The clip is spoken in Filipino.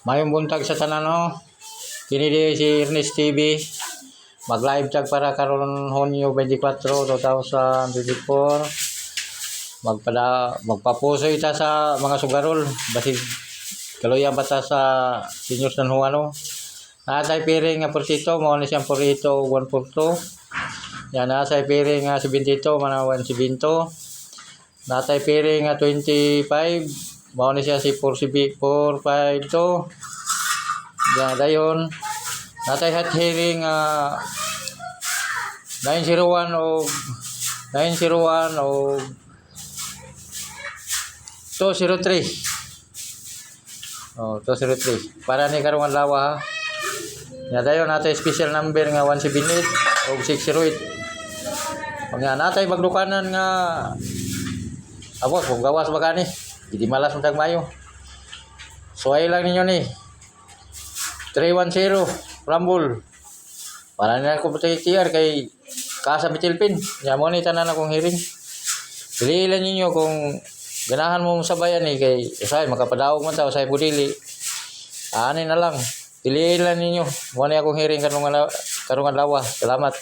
Mayong buntag sa tanan no. Kini di si Ernest TV. Mag-live tag para karon Hunyo 24, 2024. Magpapuso ita sa mga sugarol basig kaluya bata sa senior San Juan no. Natay piring nga portito mo ni siyang porito 142. Yan natay piring nga 72 mana 170. Natay piring nga 25 mao ni siya si 452. Yan dayon. Natay hot hearing 901 o 203. Oh, 203. Para ni karong adlaw ha. Ya dayon natay special number nga 178 o 608. Nga natay magdukanan nga abot kung gawas ba kani. Hindi malas untag mayo. Suway lang ninyo ni 310 Rumble. Para na ko TR kay Kasa Bitilpin. Ya mo ni tanan akong hearing. Pilihan ninyo kung ganahan mo sabayan ni kay usay makapadaog man ta usay pudili. Ani na lang. Pilihan ninyo. Mo ni akong hearing karong adlaw. Salamat.